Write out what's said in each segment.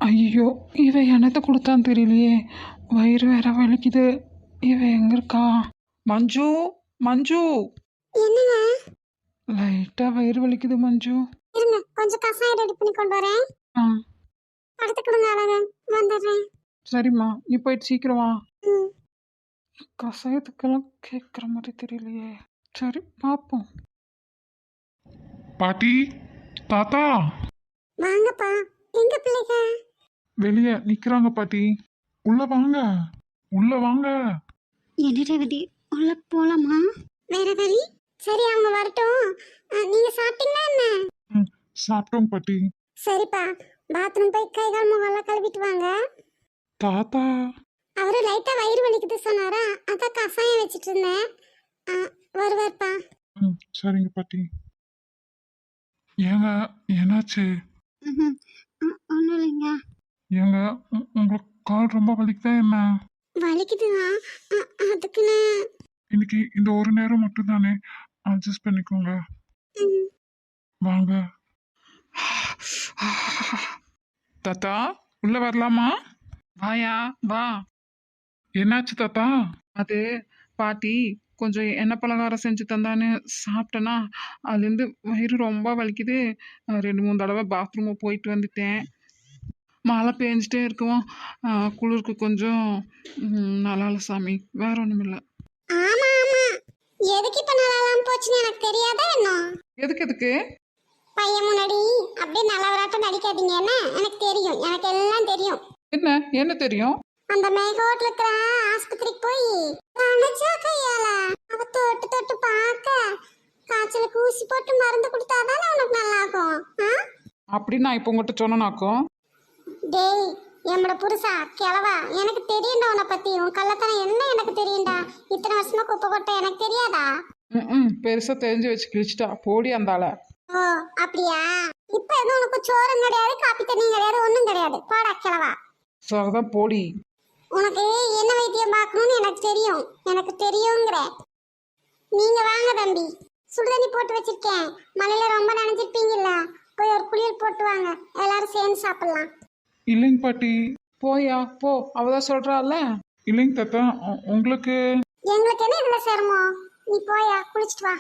ஐயோ, இவ என்னத்தை கொடுத்தான்னு தெரியலையே. வயிறு வேற வலிக்குது. இவ எங்க இருக்கா? மஞ்சு, மஞ்சு. என்னங்க? லைட்டா வயிறு வலிக்குது மஞ்சு. இருங்க, கொஞ்சம் கசாயம் ரெடி பண்ணி கொண்டு வரேன். ஆ படுத்துக்கிடுங்க, அழகு வந்துடுறேன். சரிம்மா, நீ போயிட்டு சீக்கிரம் வா. ம். கசாயத்துக்கெல்லாம் கேட்குற மாதிரி தெரியலையே. சரி பார்ப்போம். பாட்டி, தாத்தா வாங்கப்பா. எங்க பிள்ளைங்க? வெளியே நிக்கிறாங்க பாட்டி. உள்ள வாங்க, உள்ள வாங்க. என்ன ரேவதி, உள்ள போலாமா? வேற வழி? சரி, அவங்க வரட்டும். நீங்க சாப்பிட்டீங்களா என்ன? சாப்பிட்டோம் பாட்டி. சரிப்பா, பாத்ரூம் போய் கை கால் முகம்லாம் கழுவிட்டு வாங்க. தாத்தா அவரு லைட்டா வயிறு வலிக்குது சொன்னாரா, அதான் கசாயம் வச்சிட்டு இருந்தேன். வருவார்ப்பா. சரிங்க பாட்டி. ஏங்க, என்னாச்சு? ஒன்றும் இல்லைங்க. ஏங்க, உங்களுக்கு கால் ரொம்ப வலிக்குதா என்ன? வலிக்குதுதான், அதுக்குன்னு. இன்னைக்கு இந்த ஒரு நேரம் மட்டும் தானே, அட்ஜஸ்ட் பண்ணிக்கோங்க. வாங்க. தாத்தா, உள்ள வரலாமா? வாயா வா. என்னாச்சு தாத்தா? அது பாட்டி கொஞ்சம் எண்ணெய் பலகாரம் செஞ்சு தந்தான்னு சாப்பிட்டேன்னா அதுலேருந்து வயிறு ரொம்ப வலிக்குது. 2-3 தடவை பாத்ரூமை போயிட்டு வந்துட்டேன். மழை பெஞ்சிட்டே இருக்கும். குளிருக்கு கொஞ்சம் நல்லா இல்லை சாமி, வேற ஒன்றும் இல்லை. ஆமா ஆமா, எதுக்கு இப்ப நல்லாலாம் போச்சுன்னு எனக்கு தெரியாதா என்ன? எதுக்கு? பையன் முன்னாடி அப்படியே நல்லவராட்டம் நடிக்காதீங்க. என்ன, எனக்கு தெரியும், எனக்கு எல்லாம் தெரியும். என்ன தெரியும்? அந்த மேகோட்ல இருக்கிற ஆஸ்பத்திரிக்கு போய் அணைச்சா கையால அவ தொட்டு தொட்டு பார்க்க காய்ச்சலுக்கு ஊசி போட்டு மருந்து கொடுத்தாதானே உனக்கு நல்லா ஆகும். அப்படின்னு நான் இப்போ உங்கள்கிட்ட சொன்னாக்கும். டேய், என்னோட புருஷா கிழவா, எனக்கு தெரியும்டா உன்னை பத்தி. உன் கள்ளத்தனம் என்ன எனக்கு தெரியும்டா. இத்தனை வருஷமா குப்பை கொட்ட எனக்கு தெரியாதா? பெருசா தெரிஞ்சு வச்சு கிழிச்சிட்டா போடி அந்தால. ஓ அப்படியா? இப்ப எதுவும் உனக்கு சோறும் கிடையாது, காப்பி தண்ணியும் கிடையாது, ஒண்ணும் கிடையாது. பாடா கிழவா. சரிதான் போடி. உனக்கு என்ன வைத்தியம் பார்க்கணும்னு எனக்கு தெரியுங்கிற. நீங்க வாங்க தம்பி, சுடுதண்ணி போட்டு வச்சிருக்கேன். மழையில ரொம்ப நனைஞ்சிருப்பீங்கல்ல, போய் ஒரு குளியல் போட்டு வாங்க, எல்லாரும் சேர்ந்து சாப்பிடலாம். இல்லைங்க பாட்டி. போயா போ, அவதான் சொல்றாள். இல்லைங்க தாத்தா, உங்களுக்கு. எங்களுக்கு என்ன இதுல சிரமம்? நீ போயா குளிச்சுட்டு வா.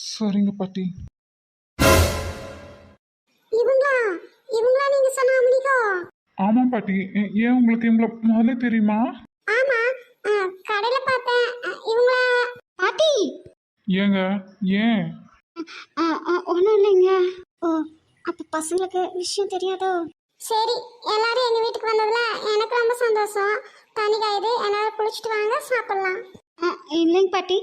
சரிங்க பாட்டி. இவங்களா நீங்க சொன்ன அம்மனிகோ? ஆமா பாட்டி. ஏன் உங்களுக்கு இவங்கள முதல்ல தெரியுமா? ஆமா, கடையில பார்த்தேன். இவங்கள பாட்டி. ஏங்க, ஏன்? ஒன்றும் இல்லைங்க. ஓ, அப்ப பசங்களுக்கு விஷயம் தெரியாதோ? சரி, எல்லாரும் எங்க வீட்டுக்கு வந்ததுல எனக்கு ரொம்ப சந்தோஷம். தனி காயுது, எல்லாரும் குளிச்சுட்டு வாங்க, சாப்பிடலாம். இல்லைங்க பாட்டி,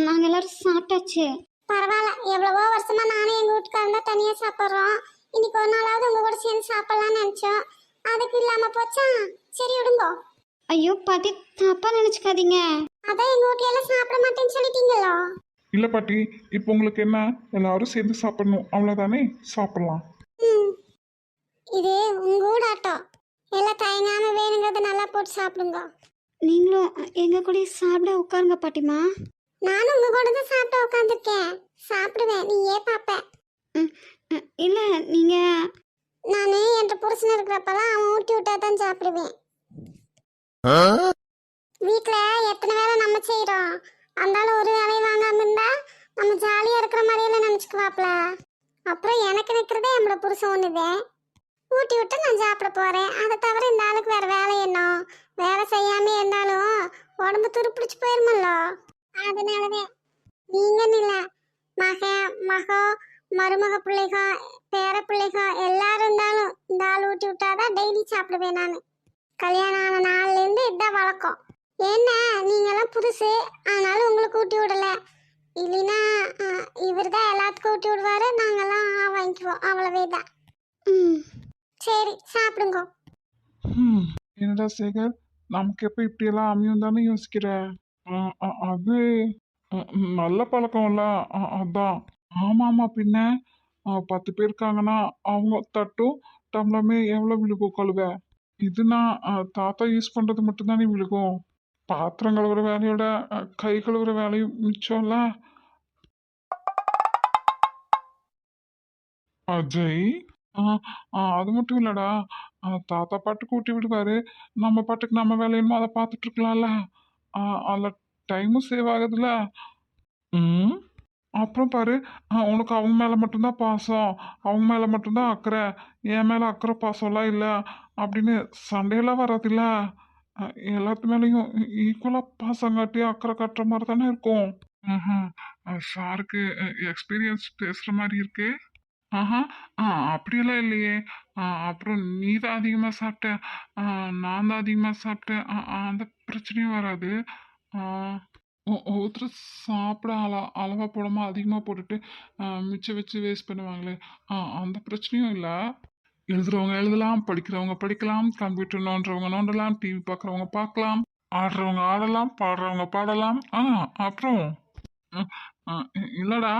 நாங்கள் எல்லாரும் சாப்பிட்டாச்சு. பரவாயில்ல, எவ்வளவோ வருஷமா நானும் எங்க வீட்டுக்காரங்க தனியா சாப்பிட்றோம். இன்னைக்கு ஒரு நாளாவது உங்க கூட சேர்ந்து சாப்பிடலாம்னு நினைச்சோம். அதுக்கு இல்லாம போச்சா? சரி விடுங்க. ஐயோ பாட்டி, தப்பா நினைச்சுக்காதீங்க. அதான் எங்க வீட்டுல எல்லாம் சாப்பிட மாட்டேன்னு சொல்லிட்டீங்களோ? இல்ல பாட்டி, இப்போ உங்களுக்கு என்ன, எல்லாரும் சேர்ந்து சாப்பிடணும் அவ்வளவுதானே, சாப்பிடலாம். இது உங்க ஊடாட்டம். எல்லாம் தயங்காம வேணுங்கிறத நல்லா போட்டு சாப்பிடுங்க. நீங்களும் எங்க கூட சாப்பிட உட்காருங்க பாட்டிமா. நானும் உங்க கூட தான் சாப்பிட உட்காந்துருக்கேன். சாப்பிடுவேன், நீ ஏன் பாப்ப? இல்ல, நீங்க. நானு என்ற புருஷன் இருக்கிறப்பெல்லாம் அவன் ஊட்டி விட்டா தான் சாப்பிடுவேன். வீட்டுல எத்தனை வேலை நம்ம செய்யறோம், அதனால ஒரு வேலையை வாங்காம இருந்தா நம்ம ஜாலியா இருக்கிற மாதிரியெல்லாம் நினைச்சுக்குவாப்ல. அப்புறம் எனக்கு நிக்கிறதே நம்மளோட புருஷன் ஒண்ணுதே. ஊட்டி விட்டு நான் சாப்பிட போறேன். அதை தவிர இந்த ஆளுக்கு வேற வேலை என்ன? வேலை செய்யாம இருந்தாலும் உடம்பு துருப்பிடிச்சு போயிருமல்ல. அதனாலதான் நீங்கன்னு இல்ல, மகோ மருமக பிள்ளைக பேர பிள்ளைக எல்லாரும் இருந்தாலும் இந்த ஆள் ஊட்டி விட்டாதான் டெய்லி சாப்பிடுவேன் நான். கல்யாணம் ஆன நாள்ல இருந்து இதுதான் வழக்கம். என்ன, நீங்கெல்லாம் புதுசு, அதனால உங்களுக்கு ஊட்டி விடல. இல்லைன்னா இவர் தான் எல்லாத்துக்கும் ஊட்டி விடுவாரு, நாங்கெல்லாம் வாங்கிக்குவோம், அவ்வளவே தான். சரி, சாப்பிடுங்க. என்னடா சேகர், நமக்கு எப்ப இப்படி எல்லாம் அமையும் தானே யோசிக்கிற. அது நல்ல பழக்கம்ல, அதான். ஆமாமா, பின்ன 10 பேர் இருக்காங்கன்னா அவங்க தட்டும் டம்ளமே எவ்வளவு விழுகும் கழுவ. இதுனா தாத்தா யூஸ் பண்றது மட்டும் தானே விழுகும். பாத்திரம் கழுவுற வேலையோட கை கழுவுற வேலையும் மிச்சம்ல. அஜய், ஆ, அது மட்டும் இல்லடா. தாத்தா பாட்டுக்கு ஊட்டி விடுவாரு. நம்ம பாட்டுக்கு நம்ம வேலை என்னமோ அத பார்த்துட்டு இருக்கலாம்ல. ஆ, அதுல டைமும் சேவ் ஆகுதுல்ல. ம். அப்புறம் பாரு, உனக்கு அவங்க மேல மட்டும் தான் பாசம். அவங்க மேல மட்டும் தான் அக்கறை. என் மேல அக்கறை பாசம்லாம் இல்ல. அப்படின்னு சண்டையெல்லாம் வராதுல்ல. அ எல்லாத்து மேலயும் ஈக்குவலா பாசம் காட்டி அக்கறை காட்டுற மாரி தானே இருக்கும். ம்ஹ்ம். சாருக்கு எக்ஸ்பீரியன்ஸ் பேசுற மாரி இருக்கு. ஆஹா! ஆ அப்படியெல்லாம் இல்லையே! அப்புறம் நீ தான் அதிகமா சாப்பிட்ட, ஆ நான் தான் அதிகமா சாப்பிட்டேன். அந்த பிரச்சனையும் வராது. ஆ ஒவ்வொருத்தரும் சாப்பிட அளவா போடாம அதிகமா போட்டுட்டு, மிச்சம் வச்சு வேஸ்ட் பண்ணுவாங்களே! அந்த பிரச்சனையும் இல்ல. எழுதுறவங்க எழுதலாம், படிக்கிறவங்க படிக்கலாம், கம்ப்யூட்டர் நோண்டுறவங்க நோண்டலாம், டிவி பார்க்குறவங்க பார்க்கலாம், ஆடுறவங்க ஆடலாம், பாடுறவங்க பாடலாம். அப்புறம் ம் இல்லடா.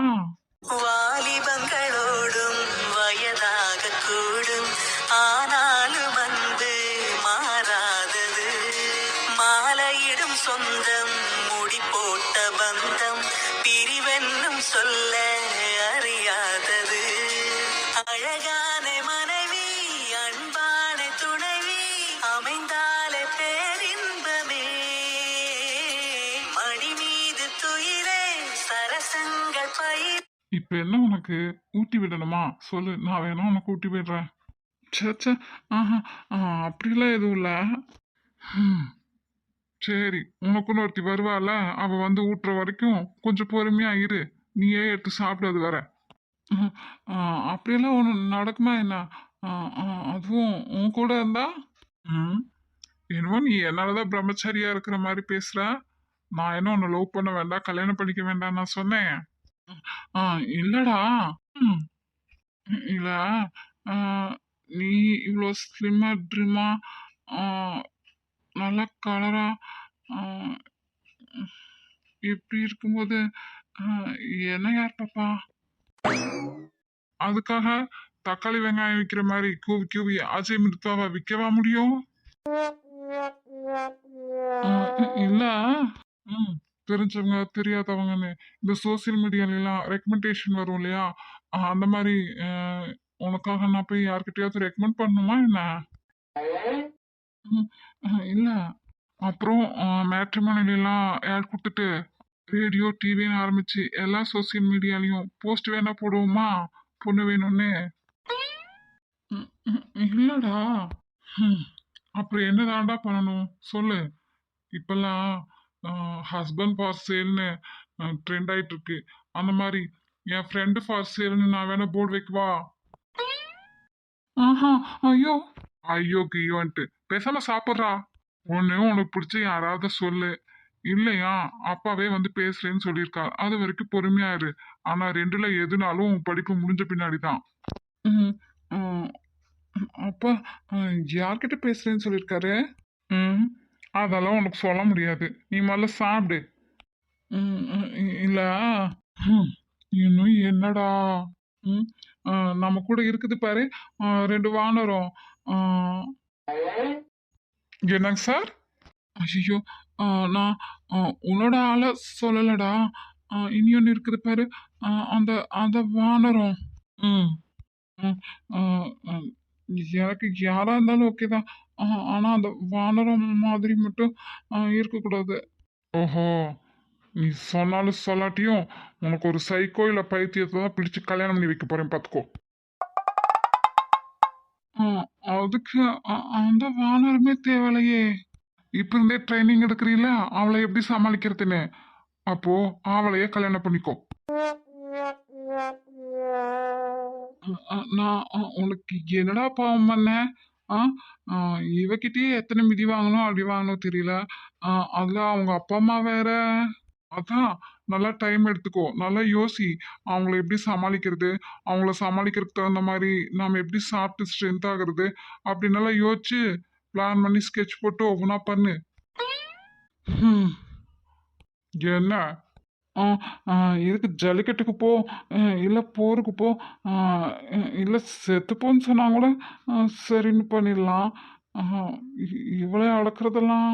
வாலிபங்களோடும் வயதாக கூடும் ஆனாலும் அன்பு மாறாதது மாலையிடும் சொந்தம் முடி போட்ட பந்தம் பிரிவென்னும் சொல்ல அறியாதது அழகான மனைவி அன்பான துணைவி அமைந்தாலே பேரின்பமே மடி மீது துயிலே சரசங்கள் பயிர் இப்ப என்ன உனக்கு? ஊட்டி விடணுமா? சொல்லு. நான் வேணா உனக்கு ஊட்டி விடுறேன். ச்சே! ச்சே! ஆஹா! அப்படிலாம் எதுவும் இல்ல. ம். சரி. உனக்குன்னு ஒருத்தி வருவாள்ல, அவ வந்து ஊட்டுற வரைக்கும் கொஞ்சம் பொறுமையா இரு. நீயே எடுத்து சாப்பிடு அது வர. ம். ஆ அப்படியெல்லாம் ஒண்ணு நடக்குமா என்ன? ஆ ஆ அதுவும் உன் கூட இருந்தா? ம். என்னமோ நீ என்னால தான் பிரம்மச்சாரியா இருக்கிற மாரி பேசுற. நான் என்ன உன்ன லவ் பண்ண வேண்டாம், கல்யாணம் பண்ணிக்க வேண்டாம்னு நான் சொன்னேன். ஆ இல்லடா. ம். இல்ல. ஆ நீ இவ்ளோ ஸ்லிம்மா, ட்ரிம்மா, ஆ நல்லா கலரா, ஆ இப்படி இருக்கும்போது, ஆ என்ன யார் பாப்பா? அதுக்காக தக்காளி, வெங்காயம் விக்கிற மாரி கூவி கூவி அஜய் மிர்தாவ விக்கவா முடியும்? இல்ல. ம். தெரிஞ்சவங்க, தெரியாதவங்கன்னு இந்த சோசியல் மீடியாலலாம் ரெக்கமெண்டேஷன் வரும் இல்லையா? அந்த மாரி அ உனக்காக நான் போய் யார்கிட்டயாவது ரெக்கமெண்ட் பண்ணணுமா என்ன? ம். இல்ல. அப்புறம் மேட்ரிமோனிலலாம் ஆட் குடுத்துட்டு, ரேடியோ, டிவின்னு ஆரம்பிச்சு எல்லா சோசியல் மீடியாலயும் போஸ்ட் வேணா போடுவோமா? பொண்ணு வேணும்னு. இல்லடா. ம். அப்புறம் என்னதான்டா பண்ணணும்? சொல்லு. இப்பல்லாம் ஹஸ்பண்ட் ஃபார் சேல்னு ட்ரெண்ட் ஆயிட்டு இருக்கு. அந்த மாரி என் ஃப்ரெண்டு ஃபார் சேல்னு நான் வேணா போர்டு வைக்கவா? ஆஹா! ஐயோ! ஐயோ கியோன்ட்டு பேசாம சாப்பிட்றா. ஒண்ணு உனக்கு பிடிச்ச யாராவது சொல்லு. இல்லையா, அப்பாவே வந்து பேசுறேன்னு சொல்லியிருக்காரு. அது வரைக்கும் பொறுமையா இரு. ஆனா 2ல எதுனாலும் உன் படிப்பு முடிஞ்ச பின்னாடி தான். ம். ஆ, அப்பா யார்கிட்ட பேசுறேன்னு சொல்லியிருக்காரு? ம். அதெல்லாம் உனக்கு சொல்ல முடியாது. நீ முதல்ல சாப்பிடு. இல்ல. ம். இன்னும் என்னடா? ம். ஆ, நம்ம கூட இருக்குது பாரு. 2 வானரம். ஆ, என்னங்க சார்? ஐயோ! ஆ நான் உன்னோட ஆள சொல்லலடா. இனியொன்னு இருக்குது பாரு. அ அந்த அந்த வானரம். ம். ம். அ அ எனக்கு யாரா இருந்தாலும் ஓகே தான். அ ஆனா அந்த வானரம் மாதிரி மட்டும் இருக்கக்கூடாது. ஓஹோ! நீ சொன்னாலும் சொல்லாட்டியும் உனக்கு ஒரு சைக்கோ இல்ல பைத்தியத்த தான் பிடிச்சு கல்யாணம் பண்ணி வைக்க போறேன் பார்த்துக்கோ. அ அதுக்கு அந்த வானரமே தேவலையே! இப்ப இருந்தே ட்ரைனிங் எடுக்கிறீல்ல, அவளை எப்படி சமாளிக்கிறதுன்னு. அப்போ அவளையே கல்யாணம் பண்ணிக்கோ. நான் உனக்கு என்னடா பாவம் பண்ணேன்? ஆ ஆ, இவகிட்டயே எத்தனை மிதி வாங்கணும், அடி வாங்கணும் தெரியல. ஆ, அதுல அவங்க அப்பா அம்மா வேற. அதான் நல்லா டைம் எடுத்துக்கோ. நல்லா யோசி. அவங்கள எப்படி சமாளிக்கிறது? அவங்கள சமாளிக்கிறதுக்கு தகுந்த மாரி நாம எப்படி சாப்பிட்டு ஸ்ட்ரென்த் ஆகுறது? அப்படின்னு நல்லா யோசிச்சு பிளான் பண்ணி ஸ்கெட்ச் போட்டு ஒவ்வொன்னா பண்ணு. ம். என்ன? ஆ, இதுக்கு ஜல்லிக்கட்டுக்கு போ, இல்ல போருக்கு போ, ஆ, இல்ல செத்துப்போன்னு சொன்னா கூட சரின்னு பண்ணிடலாம். ஆஹா, இவளை அளக்குறதெல்லாம்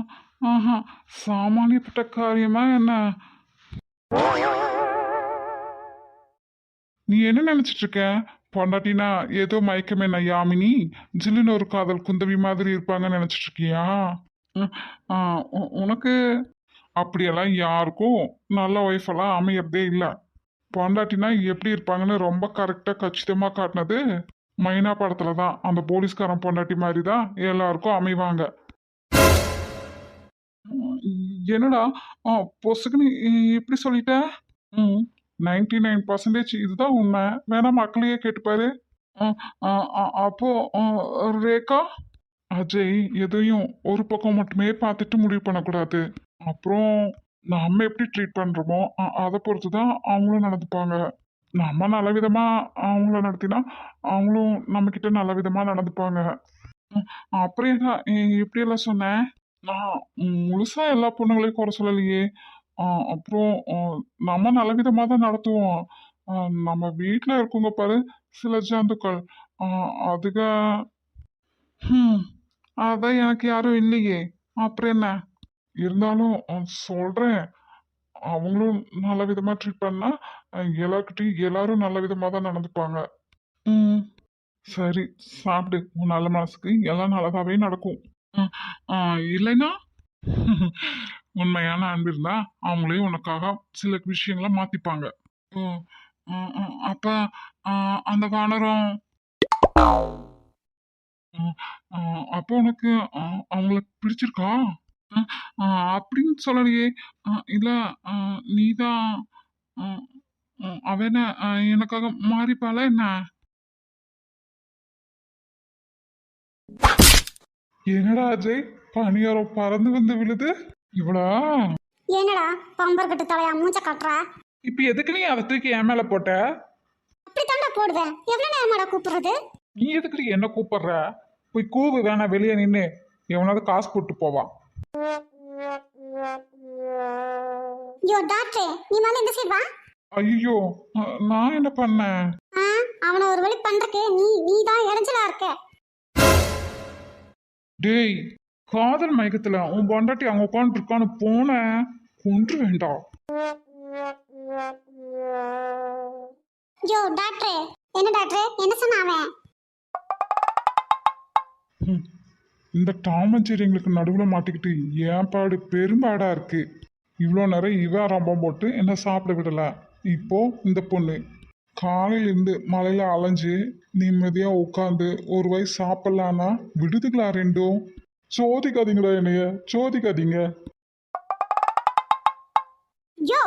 ஆஹா, சாமானியப்பட்ட காரியமா என்ன? நீ என்ன நினைச்சிட்டு இருக்க? பொண்டாட்டினா ஏதோ மயக்கமே நான் யாமினி ஜில்லுன்னு ஒரு காதல் குந்தவி மாதிரி இருப்பாங்கன்னு நினைச்சிட்டு இருக்கியா? ம், ஆ, உனக்கு அப்படியெல்லாம் யாருக்கும் நல்ல ஒய்ஃபெல்லாம் அமையறதே இல்லை. பொண்டாட்டினா எப்படி இருப்பாங்கன்னு ரொம்ப கரெக்டா கச்சிதமா காட்டினது மைனா படத்துல தான். அந்த போலீஸ்காரன் பொண்டாட்டி மாதிரி தான் எல்லாருக்கும் அமைவாங்க. என்னடா பொசுக்குன்னு இப்படி சொல்லிட்ட? ம் 99% இதுதான் உண்மை. வேணா மக்களையே கேட்டுப்பாரு. அ, அ, அப்போ ரேகா அஜய் எதையும் ஒரு பக்கம் மட்டுமே பார்த்துட்டு முடிவு பண்ணக்கூடாது. அப்புறம் நம்ம எப்படி ட்ரீட் பண்றோமோ அதை பொறுத்து தான் அவங்களும் நடந்துப்பாங்க. நம்ம நல்ல விதமா அவங்கள நடத்தினா அவங்களும் நம்ம கிட்ட நல்ல விதமா நடந்துப்பாங்க. ம், அப்புறம் என்ன இப்படி எல்லாம் சொன்னேன்? நான் முழுசா எல்லா பொண்ணுங்களையும் குறை சொல்லலையே. அப்புறம் நம்ம நல்ல விதமா தான் நடத்துவோம். நம்ம வீட்ல இருக்கவங்க பாரு சில ஜந்துக்கள். அதுக ஹம், அதான் எனக்கு யாரும் இல்லையே. அப்புறம் என்ன? இருந்தாலும் சொல்றேன். அவங்களும் நல்ல விதமா ட்ரீட் பண்ணா எல்லார்கிட்டயும் எல்லாரும் நல்ல விதமா தான் நடந்துப்பாங்க. ம் சரி, சாப்பிடு. உன் நல்ல மனசுக்கு எல்லாம் நல்லதாவே நடக்கும். ம், இல்லைன்னா உண்மையான அன்பு இருந்தா அவங்களையும் உனக்காக சில விஷயங்களை மாத்திப்பாங்க. ம், அப்ப அந்த வானரம் ம், அப்போ உனக்கு அவங்கள பிடிச்சிருக்கா? ம், அப்படின்னு சொல்லலையே. இல்ல நீதான் ம், அவ என்ன எனக்காக மாறிப்பாளா என்ன? என்னடா அஜய், பனியாரம் பறந்து வந்து விழுது. இவளா? என்னடா பம்பர் கட்டு தலையா மூஞ்ச காட்டுற? இப்ப எதுக்கு நீ அதை தூக்கி என் மேல போட்ட? அப்படித்தாண்டா போடுவேன். எவ்வளவு நேரமாடா கூப்பிடுறது? நீ எதுக்கு என்ன கூப்பிடுற? போய் கூவு வேணா வெளியே நின்னு. எவனாவது காசு போட்டு போவான். யோ டாக்டரே, நீ மேல இந்த சைடு வா. ஐயோ, நான் என்ன பண்ணேன்? ஆ, அவனை ஒரு வழி பண்றதுக்கு நீ தான் இடைஞ்சலா இருக்க. டேய், காதல் மயக்கத்துல உன் பொண்டாட்டி அங்க உட்காந்து இருக்கான்னு போன கொன்று வேண்டாம். யோ டாக்டரே, என்ன டாக்டரே, என்ன சொன்ன அவன்? ஹம், இந்த டாமஞ்சேரிங்களுக்கு நடுவுல மாட்டிக்கிட்டு ஏன் பாடு பெரும்பாடா இருக்கு. இவ்வளோ நேரம் இவ ரம்பம் போட்டு என்ன சாப்பிட விடல. இப்போ இந்த பொண்ணு காலையில இருந்து மலையில அலைஞ்சு நிம்மதியா உட்காந்து ஒரு வயசு சாப்பிடலான்னா விடுதுங்களா ரெண்டும்? சோதிக்காதீங்களா என்னைய, சோதிக்காதீங்க. யோ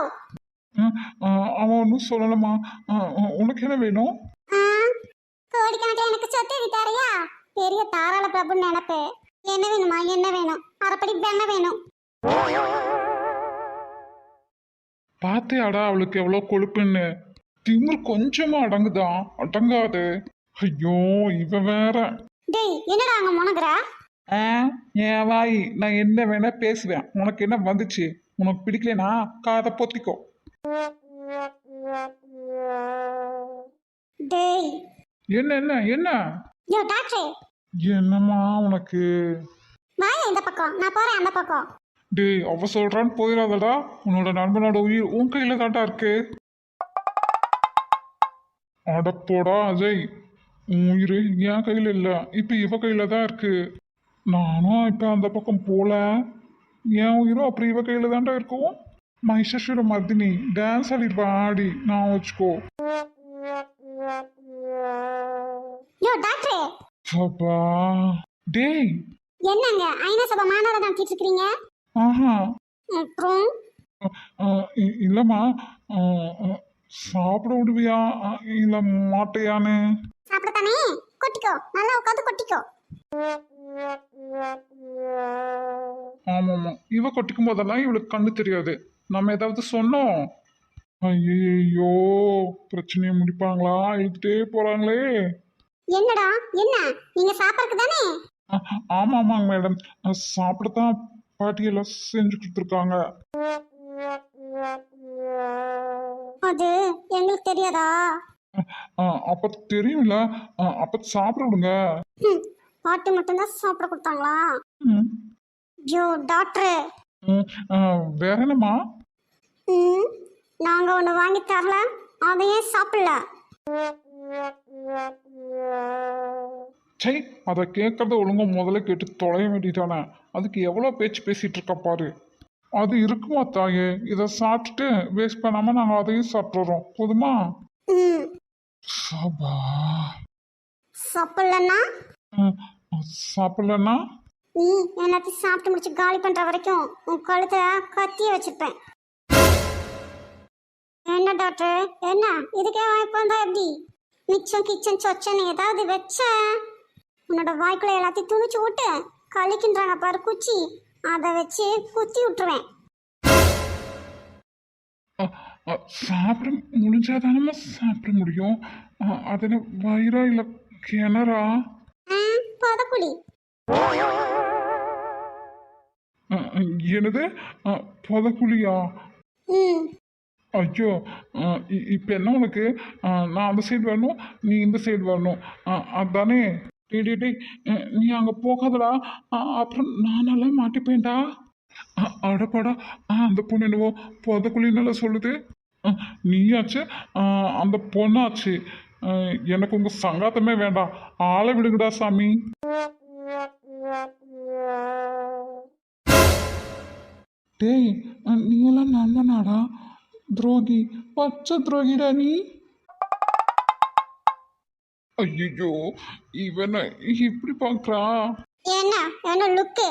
அவன் ஒன்றும் சொல்லலம்மா. உனக்கு என்ன வேணும்? ஆ, கோடிக்கணக்கில் எனக்கு சொத்து வித்தாரையா? பெரிய தாராள பிரபுன்னு நினைப்பு. என்ன வேணுமா? என்ன வேணும்? அரைப்படி வெண்ணெய் வேணும். பாத்தியாடா அவளுக்கு எவ்வளோ கொழுப்புன்னு? திமிர் கொஞ்சமா அடங்குதான், அடங்காது. ஐயோ, இவ வேற. டேய், என்னடா அங்க முனகுற? ஆ, என் வாய் நான் என்ன வேணா பேசுவேன். உனக்கு என்ன வந்துச்சு? உனக்கு பிடிக்கலனா காதை பொத்திக்கோ. டேய், என்ன என்ன என்ன? யோ டாக்டரே, என்னம்மா உனக்கு? வாயா இந்த பக்கம், நான் போறேன் அந்த பக்கம். டேய், அவ சொல்றான்னு போயிடாதடா. உன்னோட நண்பனோட உயிர் உன் கையில தாண்டா இருக்கு. அடப்போடா அஜய், உன் உயிர் என் கையில இல்ல, இப்ப இவ கையில தான் இருக்கு. நானும் இப்ப அந்த பக்கம் போல. என் உயிரும் அப்புறம் இவ கையில தாண்டா இருக்கும். மகிஷஸ்வர மர்தினி டான்ஸ் ஆடிப்பா, ஆடி நான் வச்சுக்கோ. யோ டாக்டரே, அப்பா. டேய், என்னங்க ஐநா சபை மாநாடு நடத்திட்டு இருக்கீங்க? ஆஹா, அப்புறம் இல்லம்மா. சாப்பிட விடுவியா இல்ல மாட்டையான்னு? சாப்பிடத்தானே, கொட்டிக்கோ, நல்லா உட்காந்து கொட்டிக்கோ. ஆமாம்மா, இவ கொட்டிக்கும் போதெல்லாம் இவளுக்கு கண்ணு தெரியாது. நம்ம ஏதாவது சொன்னோம். ஐயோ, பிரச்சனையை முடிப்பாங்களா? இழுத்துட்டே போறாங்களே. என்னடா என்ன, நீங்க சாப்பிடறதுக்கு தானே? ஆமாமாங்க மேடம், சாப்பிடத்தான் பாட்டியெல்லாம் செஞ்சு கொடுத்துருக்காங்க. அது எங்களுக்கு தெரியாதா? அப்ப தெரியும்ல. அப்ப சாப்பிட விடுங்க. ம், பாட்டி மட்டும்தான் சாப்பிட கொடுத்தாங்களா? ம், யோ டாக்டர், வேற என்னம்மா? நாங்க ஒண்ணு வாங்கி தரல, அதையே சாப்பிடல. சை, அதை கேட்கறத ஒழுங்கா முதல்ல கேட்டு தொலைய வேண்டியதானே. அதுக்கு எவ்வளோ பேச்சு பேசிட்டு இருக்கா பாரு. அது இருக்குமா தாயே, இதை சாப்பிட்டுட்டு வேஸ்ட் பண்ணாம நாங்கள் அதையும் சாப்பிட்றோம் போதுமா? ம் சபா. சாப்பிடலன்னா ம், சாப்பிடலன்னா நீ எல்லாத்தையும் சாப்பிட்டு முடிச்சு காலி பண்ற வரைக்கும் உன் கழுத்துல கத்திய வச்சிருப்பேன். என்ன டாக்டர், என்ன இதுக்கே வாய்ப்பு வந்தா எப்படி? மிச்சம் கிச்சன் சொச்சன் ஏதாவது வச்ச உன்னோட வாய்க்குள்ள எல்லாத்தையும் துணிச்சு விட்டு கழிக்கின்றாங்க பாரு குச்சி, அதை வச்சு குத்தி விட்டுருவேன். சாப்பிட முடிஞ்சாதானமா சாப்பிட முடியும். அதில் வயிறா இல்லை கிணறா? பதக்குழி. என்னது? புதக்குழியா? ம் ஐயோ, இப்போ என்ன உனக்கு? நான் அந்த சைடு வரணும், நீ இந்த சைடு வரணும், அதானே? டேய் டேய் டேய், நீ அங்கே போகாதடா. அப்புறம் நானெல்லாம் மாட்டிப்பேன்டா. அடப்பாடா, அந்த பொண்ணு என்னவோ புதக்குழின்னு சொல்லுது. நீயாச்சு, அந்த பொண்ணாச்சு. எனக்கு உங்கள் சங்காத்தமே வேண்டாம். ஆளை விடுங்கடா சாமி. டேய், நீ எல்லாம் நண்பனாடா? துரோகி, பச்சை துரோகிடா நீ. ஐயோ, இவனை இப்படி பார்க்கறா. என்ன என்ன லுக்கு?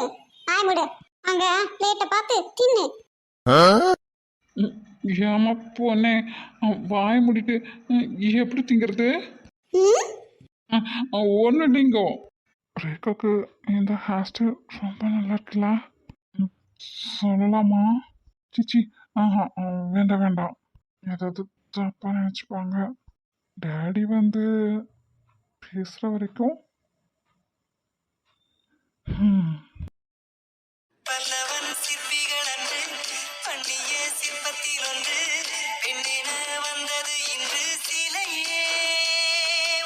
ஆய்முடு அங்க பிளேட்டை பார்த்து தின்னு. ஏமா போனே, வாய முடிட்டு எப்படி திங்கிறது? ம் ஒன்று இல்லைங்கோ. ரேகாக்கு இந்த ஹேர் ஸ்டைல் ரொம்ப நல்லா இருக்குல்ல? சொல்லலாமா? சிச்சி, வேண்டாம் வேண்டாம், ஏதாவது தப்பாக நினச்சிப்பாங்க. டேடி வந்து பேசுகிற வரைக்கும். பல்லவன் சிற்பிகள் அன்று பண்ணிய சிற்பத்தில் ஒன்று பெண்ணென வந்தது இன்று சிலையே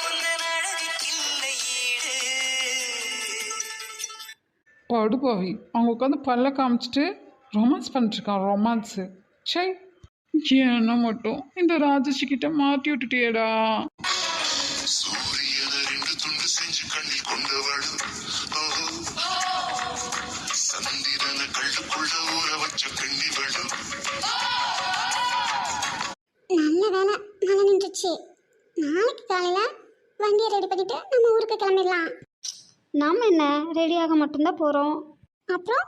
உந்தன் அழகுக்கில்லை ஈடு. படுபாவி, அவங்க உட்காந்து பல்ல காமிச்சிட்டு ரொமான்ஸ் பண்ணிட்டுருக்கான். ரொமான்ஸு சை, என்ன மட்டும் இந்த ராஜஸ்ரீ கிட்ட மாட்டி விட்டுட்டியேடா. சூரியனை ரெண்டு துண்டு செஞ்சு கண்ணில் கொண்டவள், சந்திரனை கள்ளுக்குள்ள ஊற வச்ச கண்ணிவள். நல்ல வேலை மழை நின்றுச்சு. நாளைக்கு காலையில வண்டியை ரெடி பண்ணிட்டு நம்ம ஊருக்கு கிளம்பிடலாம். நாம் என்ன ரெடியாக மட்டும்தான் போகிறோம். அப்புறம்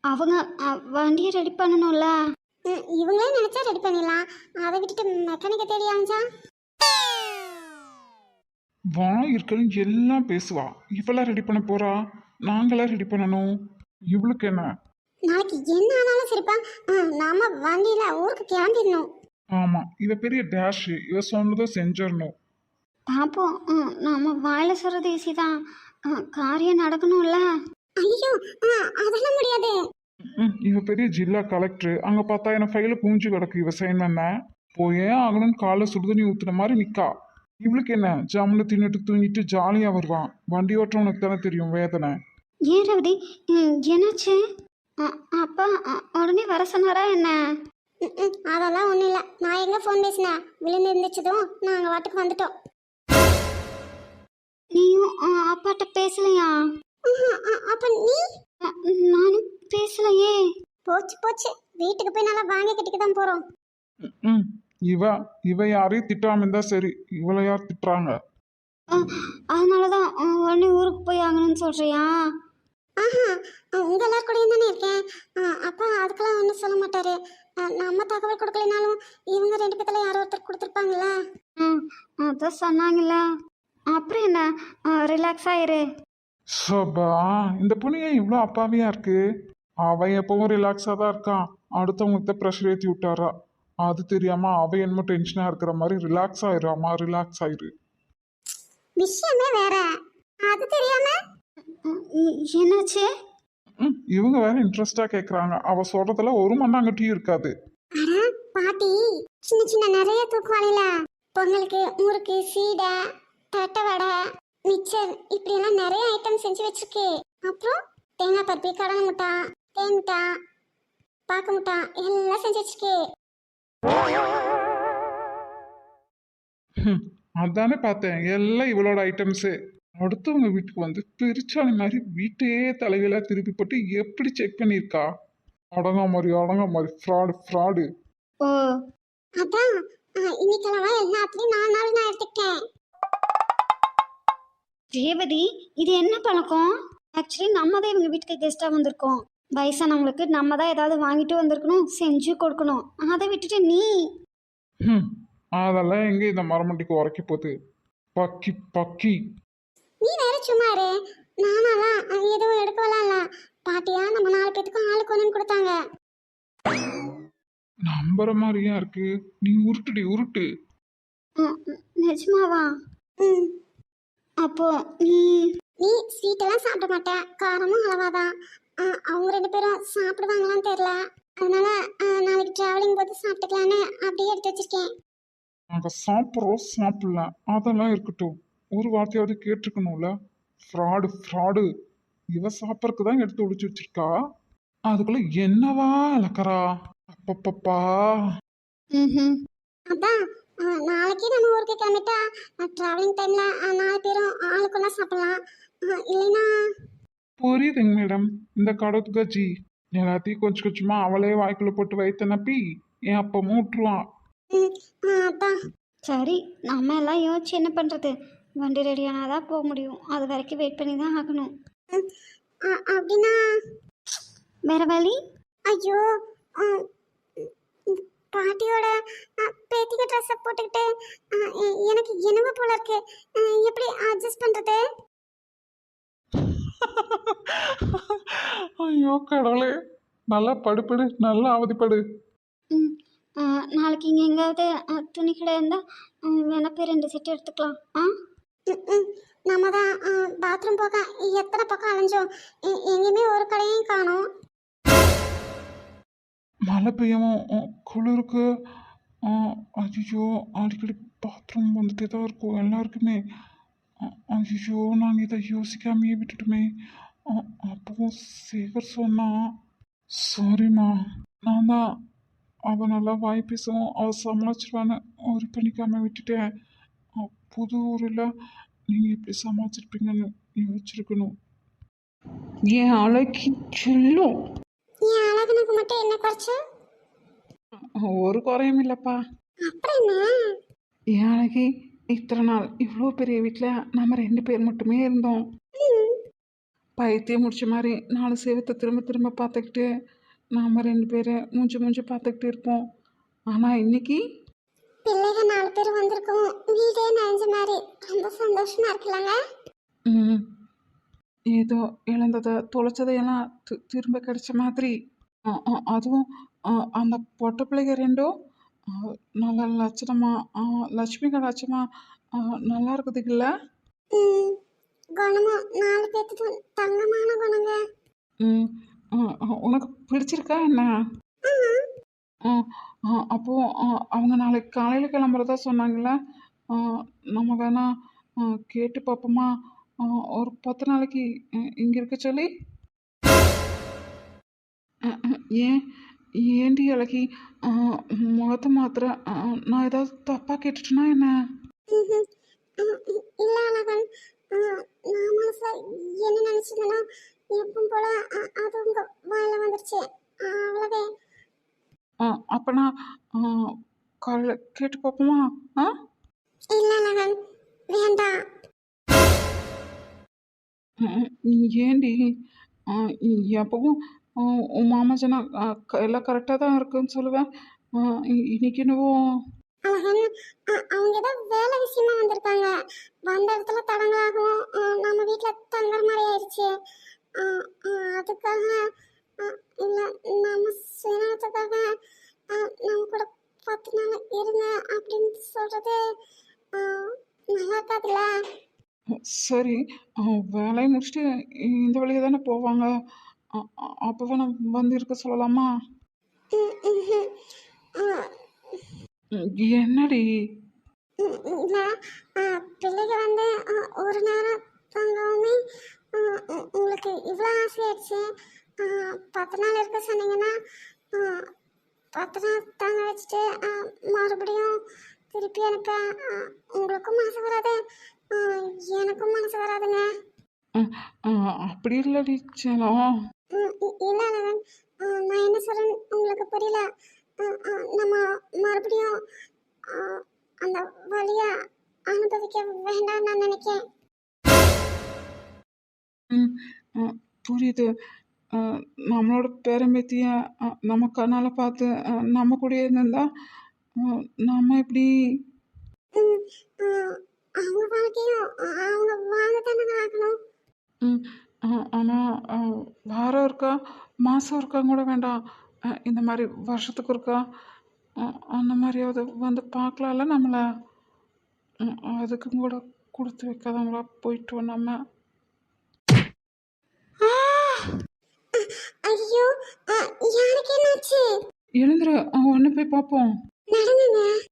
அவங்க வண்டியை ரெடி பண்ணணும்ல. இவங்களே நினைச்சா ரெடி பண்ணிடலாம். அதை விட்டுட்டு மெக்கானிக்கை தேடி அலைஞ்சா வாய் இருக்கணும் எல்லாம் பேசுவா. இவளா ரெடி பண்ண போறா, நாங்களாம் ரெடி பண்ணணும். இவளுக்கு என்ன? நாளைக்கு என்ன ஆனாலும் சரிப்பா, நாம வண்டியில ஊருக்கு கிளம்பிடணும். ஆமா, இவ பெரிய டேஷ், இவ சொன்னதை செஞ்சிடணும். பார்ப்போம். நாம் வாயில் சொல்கிறது ஈஸி தான், காரியம் நடக்கணும்ல. ஐயோ, அதெல்லாம் முடியாது. இவ பெரிய ஜில்லா கலெக்டர். அங்க பார்த்தா என் ஃபைல குஞ்சு கிடக்கு. இவ சைன் பண்ண போயே ஆகணும்னு காலை சுடுதண்ணி ஊத்துன மாதிரி நிக்கா. இவளுக்கு என்ன? ஜம்முன்னு தின்னுட்டு தூங்கிட்டு ஜாலியா வருவான். வண்டி ஓட்டுறவனுக்கு தானே தெரியும் வேதனை. ஏன் ரவி, என்னாச்சு? அப்பா உடனே வர சொன்னாரா என்ன? அதெல்லாம் ஒன்றும் இல்லை. நான் எங்கே ஃபோன் பேசினேன், விழுந்து இருந்துச்சதும் நாங்கள் வாட்டுக்கு வந்துட்டோம். நீயும் அப்பாட்ட பேசலையா? அப்போ நீ? நானும் பேசலையே. போச்சு போச்சு, வீட்டுக்கு போய் நல்லா வாங்கி கட்டிக்க தான் போகிறோம். இவ யாரையும் திட்டாம இருந்தா சரி. இவளை யார் திட்டுறாங்க? அதனால தான் உடனே ஊருக்கு போய் ஆகணும்னு சொல்கிறியா? ஆஹா, உங்கள் எல்லார் கூடயும் தானே இருக்கேன். அப்பா அதுக்கெல்லாம் ஒன்றும் சொல்ல மாட்டாரு. நம்ம தகவல் கொடுக்கலனாலும் இவங்க ரெண்டு பேத்துல யாரோ ஒருத்தர் கொடுத்துருப்பாங்களா? அதான் சொன்னாங்கல்ல. அப்புறம் என்ன, ரிலாக்ஸ் ஆயிரு. சபா, இந்த பொண்ணு ஏன் இவ்வளோ அப்பாவியா இருக்கு? அவன் எப்பவும் ரிலாக்ஸாக தான் இருக்கான். அடுத்தவங்ககிட்ட ப்ரெஷர் ஏற்றி விட்டாரா, அது தெரியாம அவ என்னமோ டென்ஷனா இருக்கிற மாதிரி ரிலாக்ஸ் ஆயிராமா. ரிலாக்ஸ் ஆயிரு. விஷயமே வேற, அது தெரியாம. என்னாச்சு? இவங்க வேற இன்ட்ரெஸ்டா கேட்குறாங்க. அவ சொல்றதுல ஒரு மண்ணாங்கட்டி இருக்காது. அட பாட்டி, சின்ன சின்ன நிறைய தூக்குவாளில பொங்கலுக்கு முறுக்கு சீடை தட்டை வடை மிச்சர் இப்படி எல்லாம் நிறைய ஐட்டம் செஞ்சு வச்சிருக்கு. அப்புறம் தேங்காய் பருப்பி கடலை முட்டை தேன் முட்டை பாக்கு முட்டை எல்லாம் செஞ்சு வச்சிருக்கு. அதானே பார்த்தேன் எல்லாம் இவளோட ஐட்டம்ஸு. அடுத்தவங்க வீட்டுக்கு வந்து பெருச்சாளி மாதிரி வீட்டையே தலைகீழா திருப்பி போட்டு எப்படி செக் பண்ணியிருக்கா? அடங்கா மாதிரி ஃப்ராடு ஃப்ராடு. ஓ அதான் இன்னைக்கெல்லாம் எல்லாத்துலயும் 4 நாள் நான் எடுத்துக்கிட்டேன். ரேவதி, இது என்ன பழக்கம்? ஆக்சுவலி நம்ம தான் இவங்க வீட்டுக்கு கெஸ்ட்டாக வந்திருக்கோம். வயசானவங்களுக்கு நம்ம தான் ஏதாவது வாங்கிட்டு வந்திருக்கணும், செஞ்சு கொடுக்கணும். அதை விட்டுட்டு நீ ம் அதெல்லாம் எங்க இந்த மரமண்டிக்கு உரைக்க போகுது? பக்கி பக்கி. நீ வேற சும்மா இரு. நானாலாம் எதுவும் எடுக்கலாம் இல்ல. பாட்டியா நம்ம 4 பேத்துக்கும் ஆளுக்கு ஒண்ணுன்னு கொடுத்தாங்க. நம்புற மாதிரியா இருக்கு. நீ உருட்டுடி உருட்டு. நிஜமாவா? ம். அப்போ நீ நீ ஸ்வீட் எல்லாம் சாப்பிட மாட்ட, காரமும் அளவாதான். அவங்க 2 பேரும் சாப்பிடுவாங்களான்னு தெரியல. அதனால நாளைக்கு டிராவலிங் போது சாப்பிட்டுக்கலான்னு அப்படியே எடுத்து வச்சிருக்கேன். நாங்க சாப்பிட்றோம் சாப்பிடல அதெல்லாம் இருக்கட்டும். ஒரு வார்த்தையாவது கேட்டிருக்கணும்ல. Fraud fraud. இவ சாப்பிட்றதுக்கு தான் எடுத்து ஒளிச்சு வச்சிருக்கா. அதுக்குள்ள என்னவா இழக்கிறா? அப்பப்பப்பா. ம் அதான் நாளைக்கு நம்ம ஊருக்கு கிளம்பிட்டா டிராவலிங் டைம்ல 4 பேரும் ஆளுக்கு ஒன்றா சாப்பிடலாம். இல்லைன்னா புரியுதுங்க மேடம். இந்த கடவுத் கஜி எல்லாத்தையும் கொஞ்சம் கொஞ்சமா அவளே வாய்க்குள்ள போட்டு வைத்த நப்பி என் அப்பமும் விட்டுருவான். ம், அதான் சரி, நம்ம எல்லாம் யோசிச்சு என்ன பண்ணுறது? வண்டி ரெடியானால் தான் போக முடியும். அது வரைக்கும் வெயிட் பண்ணி தான் ஆகணும். ம், அப்படின்னா வேற வழி? ஐயோ இந்த பாட்டியோட பேத்திக்கு ட்ரெஸ்ஸை போட்டுக்கிட்டு எனக்கு என்னவோ போல இருக்கு. எப்படி அட்ஜஸ்ட் பண்றது? ஐயோ கடவுளே. நல்லா படுப்படு நல்லா அவதிப்படு. ம் நாளைக்கு இங்கே எங்காவது துணி கடை இருந்தால் வேணா போய் 2 செட்டு எடுத்துக்கலாம். ம், நம்ம தான் பாத்ரூம் போக எத்தனை பக்கம் அலைஞ்சோம். எங்கேயுமே ஒரு கடையும் காணோம். மழை பெய்யவும் குளிருக்கு ஐயோ அடிக்கடி பாத்ரூம் வந்துட்டே தான் இருக்கும் எல்லாருக்குமே. ஐயோ நாங்கள் இதை யோசிக்காமையே விட்டுட்டுமே. அப்போ சேகர் சொன்னா சாரிம்மா. நான் தான் அவள் நல்லா வாய் பேசவும் அவள் சமாளிச்சிருவான்னு ஒரு பண்ணிக்காம விட்டுட்டேன். புது ஊரில் நீங்கள் எப்படி சமாளிச்சிருப்பீங்கன்னு யோசிச்சிருக்கணும். என் அழகி சொல்லும். என் அழகுனுக்கு மட்டும் என்ன குறைச்சு? ஒரு குறையும் இல்லைப்பா. அப்புறம் என்ன? என் அழகி, இத்தனை நாள் இவ்வளோ பெரிய வீட்டில் நம்ம 2 பேர் மட்டுமே இருந்தோம். ம், பைத்தியம் முடிச்ச மாதிரி 4 செவத்தை திரும்ப திரும்ப பார்த்துக்கிட்டு நாம் 2 பேரை மூஞ்சி மூஞ்சி பார்த்துக்கிட்டு இருப்போம். ஆனால் இன்னைக்கு பிள்ளைங்க 4 பேர் வந்திருக்கோம். வீடே நனைஞ்ச மாதிரி ரொம்ப சந்தோஷமா இருக்குல்லங்க. ம், ஏதோ இழந்ததை தொலைச்சதையெல்லாம் திரும்ப கிடைச்ச மாதிரி. அதுவும் அந்த பொட்டை பிள்ளைங்க 2ம் நல்ல லட்சணமா லட்சுமி கடாட்சமா நல்லா இருக்குதுல்ல. ம், குணமும் 4 பேத்துக்கும் தங்கமான குணங்க. ம், உனக்கு பிடிச்சிருக்கா என்ன? ஆ, அப்போ அவங்க நாளைக்கு காலையில் கிளம்புறதா சொன்னாங்களே. நம்ம வேணா கேட்டு பார்ப்போமா? ஒரு 10 நாளைக்கு இங்கே இருக்க சொல்லி. ஏன் ஏண்டி அழகி முகத்தை மாத்திர நான் ஏதாவது தப்பாக கேட்டுட்டேனா என்ன? ம்ஹும். இல்ல அழகன். நான் மனசுல என்ன நினைச்சதுன்னா எப்பவும் போல அது உங்க வாயில வந்துருச்சு. அவ்வளவே. அப்போனா காலையில் கேட்டு பார்ப்போமா? ஆ இல்ல அழகன், வேண்டாம். ஏண்டி எப்பவும் உன் மாமா சொன்னா எல்லாம் கரெக்டாக தான் இருக்குன்னு சொல்லுவேன். இன்னைக்கு என்னவோ அழகன், அவங்க ஏதோ வேலை விஷயமா வந்திருக்காங்க. வந்த இடத்துல தடங்களாகவும் நம்ம வீட்டுல தங்குற மாதிரி ஆயிடுச்சு. அதுக்காக இல்ல நம்ம சுயநலத்துக்காக நம்ம கூட 10 நாள் இருங்க அப்படின்னு சொல்றது நல்லா இருக்காதுல்ல. சரி, வேலையை முடிச்சுட்டு இந்த வழியாக தானே போவாங்க. அப்போ வேணா வந்து இருக்க சொல்லலாமா? ம், ம்ஹும். ஆ, என்னடி? இல்ல பிள்ளைங்க வந்து ஒரு நேரம் தங்கவுமே உங்களுக்கு இவ்வளோ ஆசையாயிடுச்சு. 10 நாள் இருக்க சொன்னீங்கன்னா 10 நாள் தங்க வச்சுட்டு மறுபடியும் திருப்பி அனுப்ப உங்களுக்கும் மனசு வராது, ஆ, எனக்கும் மனசு வராதுங்க. அப்படி இல்லடி செல்லம். இல்ல அழகன், நான் என்ன சொல்றேன்னு உங்களுக்கு புரியல. நம்ம மறுபடியும் ஆ, அந்த வழிய அனுபவிக்க வேண்டாம் நான் நினைக்கிறேன். ம், புரியுது. நம்மளோட பேரம்பேத்திய நம்ம கண்ணால் பார்த்து நம்ம கூடயே இருந்திருந்தா நம்ம எப்படி. ம், ஆ, அவங்க வாழ்க்கையும் அவங்க வாழ தானே ஆகணும். ம், ஆனால் வாரம் இருக்கா மாதம் இருக்கா கூட வேண்டாம். இந்த மாதிரி வருஷத்துக்கு இருக்கா அந்த மாதிரியாவது வந்து பார்க்கலாம்ல நம்மளை. அதுக்கும் கூட கொடுத்து வைக்காதவங்களா போயிட்டு நம்ம. ஐயோ, யாருக்கு என்னாச்சு? எழுந்துரு ஒன்று போய் பார்ப்போம். நடங்குங்க.